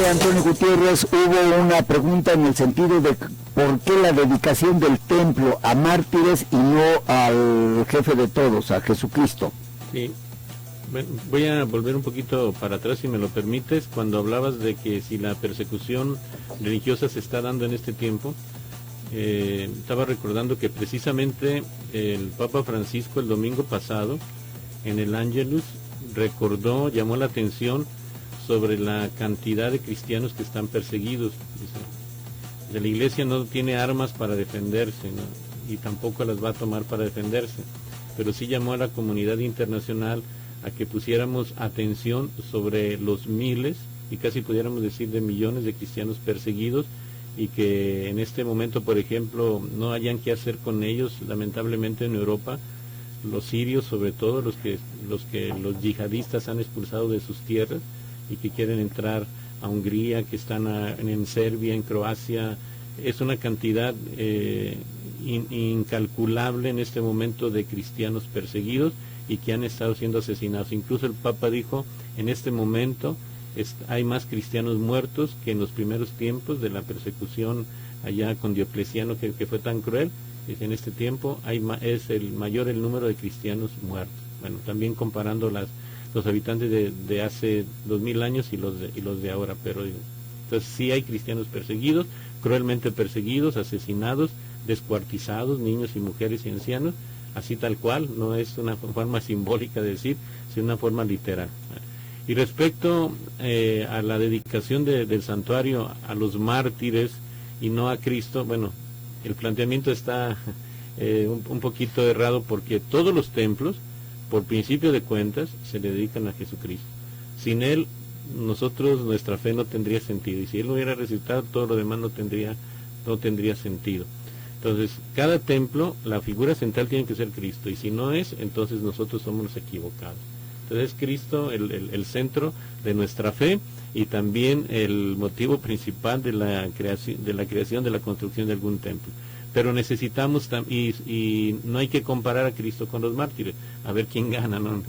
padre Antonio Gutiérrez, hubo una pregunta en el sentido de por qué la dedicación del templo a mártires y no al jefe de todos, a Jesucristo. Sí, bueno, voy a volver un poquito para atrás, si me lo permites, cuando hablabas de que si la persecución religiosa se está dando en este tiempo. Estaba recordando que precisamente el Papa Francisco el domingo pasado, en el Ángelus, recordó, llamó la atención sobre la cantidad de cristianos que están perseguidos. Dice, la Iglesia no tiene armas para defenderse, ¿no? Y tampoco las va a tomar para defenderse, pero sí llamó a la comunidad internacional a que pusiéramos atención sobre los miles, y casi pudiéramos decir de millones de cristianos perseguidos, y que en este momento, por ejemplo, no hayan qué hacer con ellos. Lamentablemente en Europa, los sirios, sobre todo los los yihadistas han expulsado de sus tierras y que quieren entrar a Hungría, que están en Serbia, en Croacia. Es una cantidad incalculable en este momento de cristianos perseguidos y que han estado siendo asesinados. Incluso el Papa dijo, en este momento hay más cristianos muertos que en los primeros tiempos de la persecución allá con Diocleciano, que fue tan cruel. En este tiempo es el mayor el número de cristianos muertos. Bueno, también comparando los habitantes de hace 2000 años y los de ahora, pero entonces sí hay cristianos perseguidos, cruelmente perseguidos, asesinados, descuartizados, niños y mujeres y ancianos, así tal cual, no es una forma simbólica de decir, sino una forma literal. Y respecto a la dedicación del santuario a los mártires y no a Cristo, bueno, el planteamiento está un poquito errado, porque todos los templos, por principio de cuentas, se le dedican a Jesucristo. Sin Él, nuestra fe no tendría sentido, y si Él no hubiera resucitado, todo lo demás no tendría sentido. Entonces, cada templo, la figura central tiene que ser Cristo, y si no es, entonces nosotros somos los equivocados. Entonces es Cristo el centro de nuestra fe, y también el motivo principal de la creación, de la construcción de algún templo. Pero necesitamos, y no hay que comparar a Cristo con los mártires, a ver quién gana, no.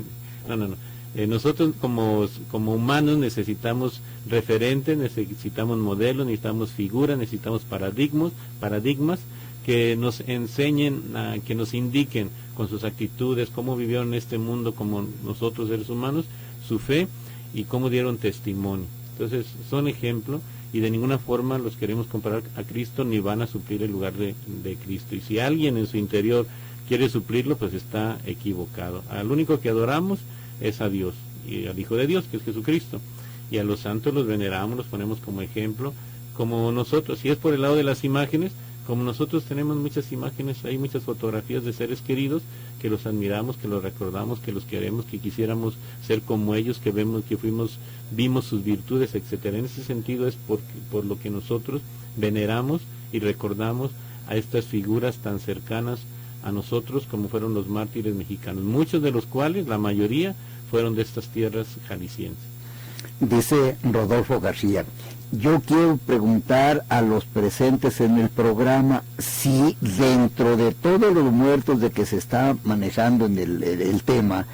Nosotros como humanos necesitamos referentes, necesitamos modelos, necesitamos figuras, necesitamos paradigmas que nos enseñen, que nos indiquen con sus actitudes cómo vivieron en este mundo como nosotros seres humanos, su fe, y cómo dieron testimonio. Entonces son ejemplo, y de ninguna forma los queremos comparar a Cristo, ni van a suplir el lugar de Cristo. Y si alguien en su interior quiere suplirlo, pues está equivocado. Al único que adoramos es a Dios, y al Hijo de Dios, que es Jesucristo. Y a los santos los veneramos, los ponemos como ejemplo, como nosotros. Si es por el lado de las imágenes, como nosotros tenemos muchas imágenes, hay muchas fotografías de seres queridos que los admiramos, que los recordamos, que los queremos, que quisiéramos ser como ellos, que vimos sus virtudes, etcétera. En ese sentido es por lo que nosotros veneramos y recordamos a estas figuras tan cercanas a nosotros como fueron los mártires mexicanos, muchos de los cuales, la mayoría, fueron de estas tierras jaliscienses. Dice Rodolfo García, yo quiero preguntar a los presentes en el programa si dentro de todos los muertos de que se está manejando en el tema,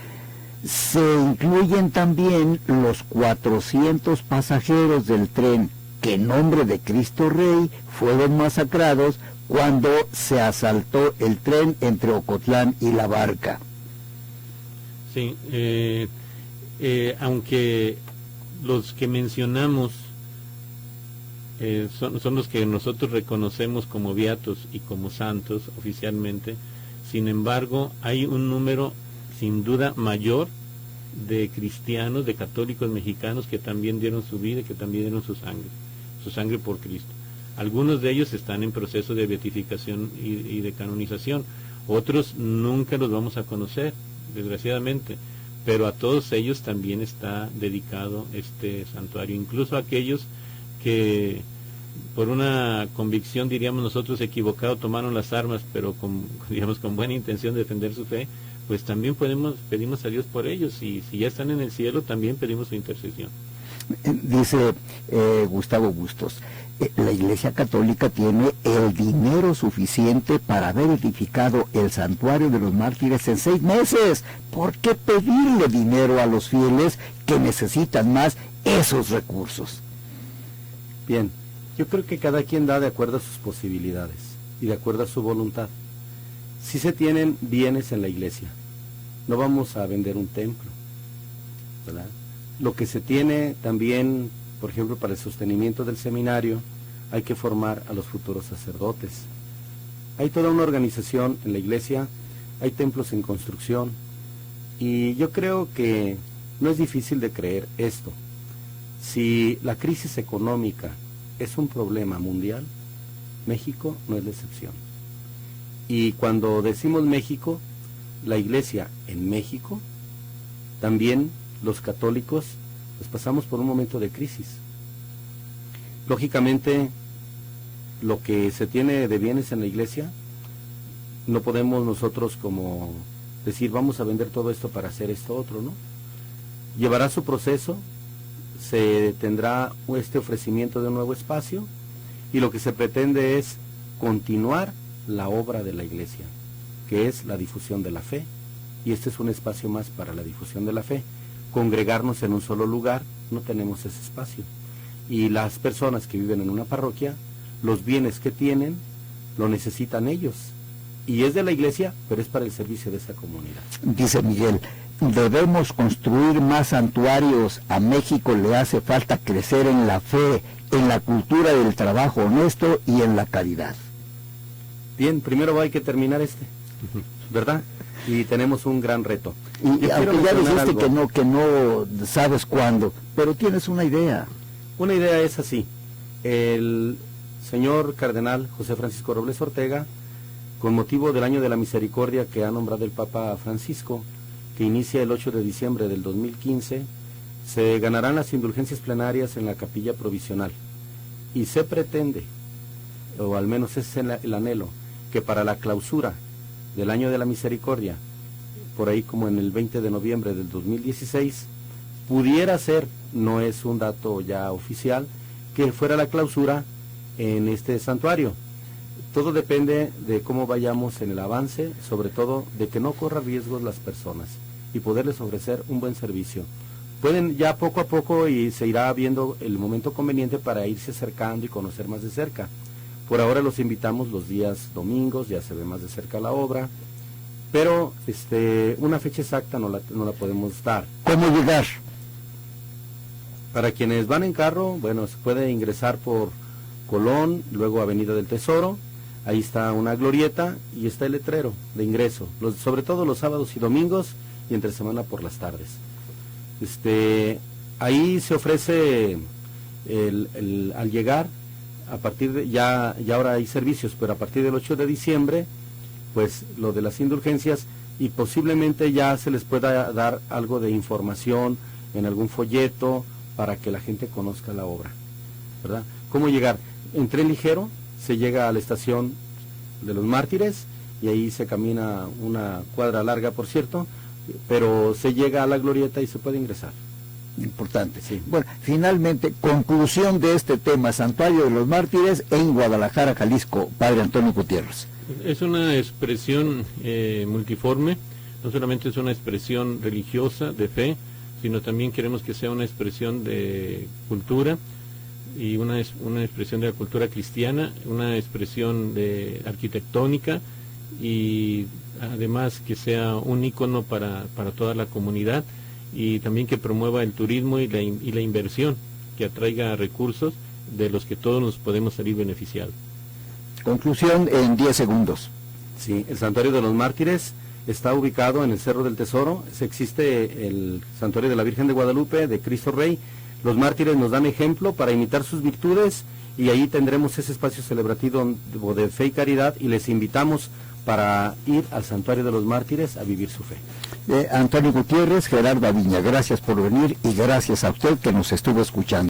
se incluyen también los 400 pasajeros del tren que en nombre de Cristo Rey fueron masacrados cuando se asaltó el tren entre Ocotlán y La Barca. Sí, aunque los que mencionamos son los que nosotros reconocemos como beatos y como santos oficialmente, sin embargo hay un número sin duda mayor de cristianos, de católicos mexicanos que también dieron su vida y que también dieron su sangre por Cristo. Algunos de ellos están en proceso de beatificación y de canonización, otros nunca los vamos a conocer, desgraciadamente, pero a todos ellos también está dedicado este santuario, incluso a aquellos que por una convicción, diríamos nosotros, equivocado, tomaron las armas, pero con buena intención de defender su fe, pues también pedimos a Dios por ellos, y si ya están en el cielo, también pedimos su intercesión. Dice Gustavo Bustos, la Iglesia Católica tiene el dinero suficiente para haber edificado el santuario de los mártires en 6 meses. ¿Por qué pedirle dinero a los fieles que necesitan más esos recursos? Bien, yo creo que cada quien da de acuerdo a sus posibilidades y de acuerdo a su voluntad. Si se tienen bienes en la iglesia, no vamos a vender un templo, ¿verdad? Lo que se tiene también, por ejemplo, para el sostenimiento del seminario, hay que formar a los futuros sacerdotes. Hay toda una organización en la iglesia, hay templos en construcción, y yo creo que no es difícil de creer esto. Si la crisis económica es un problema mundial, México no es la excepción. Y cuando decimos México, la iglesia en México, también los católicos, pues pasamos por un momento de crisis. Lógicamente, lo que se tiene de bienes en la iglesia, no podemos nosotros como decir, vamos a vender todo esto para hacer esto otro, ¿no? Llevará su proceso, se tendrá este ofrecimiento de un nuevo espacio, y lo que se pretende es continuar la obra de la iglesia, que es la difusión de la fe, y este es un espacio más para la difusión de la fe. Congregarnos en un solo lugar, no tenemos ese espacio, y las personas que viven en una parroquia, los bienes que tienen, lo necesitan ellos, y es de la iglesia, pero es para el servicio de esa comunidad. Dice Miguel, debemos construir más santuarios, a México le hace falta crecer en la fe, en la cultura del trabajo honesto y en la caridad. Bien, primero hay que terminar ¿verdad? Y tenemos un gran reto. Y aunque ya dijiste que no sabes cuándo, pero tienes una idea. Una idea es así. El señor cardenal José Francisco Robles Ortega, con motivo del Año de la Misericordia que ha nombrado el Papa Francisco, que inicia el 8 de diciembre del 2015, se ganarán las indulgencias plenarias en la capilla provisional. Y se pretende, o al menos es el anhelo, que para la clausura del Año de la Misericordia, por ahí como en el 20 de noviembre del 2016, pudiera ser, no es un dato ya oficial, que fuera la clausura en este santuario. Todo depende de cómo vayamos en el avance, sobre todo de que no corra riesgos las personas y poderles ofrecer un buen servicio. Pueden ya poco a poco y se irá viendo el momento conveniente para irse acercando y conocer más de cerca. Por ahora los invitamos los días domingos, ya se ve más de cerca la obra, pero una fecha exacta no la podemos dar. ¿Cómo llegar? Para quienes van en carro, bueno, se puede ingresar por Colón, luego Avenida del Tesoro, ahí está una glorieta y está el letrero de ingreso, sobre todo los sábados y domingos y entre semana por las tardes. Ahí se ofrece al llegar, a partir de, ya ahora hay servicios, pero a partir del 8 de diciembre, pues lo de las indulgencias, y posiblemente ya se les pueda dar algo de información en algún folleto para que la gente conozca la obra, ¿verdad? ¿Cómo llegar? En tren ligero se llega a la estación de los Mártires y ahí se camina una cuadra larga, por cierto, pero se llega a la glorieta y se puede ingresar. Importante. Sí. Bueno, finalmente, conclusión de este tema, Santuario de los Mártires en Guadalajara, Jalisco, Padre Antonio Gutiérrez. Es una expresión multiforme, no solamente es una expresión religiosa de fe, sino también queremos que sea una expresión de cultura y una expresión de la cultura cristiana, una expresión de arquitectónica y además que sea un ícono para toda la comunidad y también que promueva el turismo y la inversión, que atraiga recursos de los que todos nos podemos salir beneficiados. Conclusión en 10 segundos. Sí, el Santuario de los Mártires está ubicado en el Cerro del Tesoro. Existe el Santuario de la Virgen de Guadalupe, de Cristo Rey. Los mártires nos dan ejemplo para imitar sus virtudes y ahí tendremos ese espacio celebrativo de fe y caridad y les invitamos para ir al Santuario de los Mártires a vivir su fe. Antonio Gutiérrez, Gerardo Aviña, gracias por venir y gracias a usted que nos estuvo escuchando.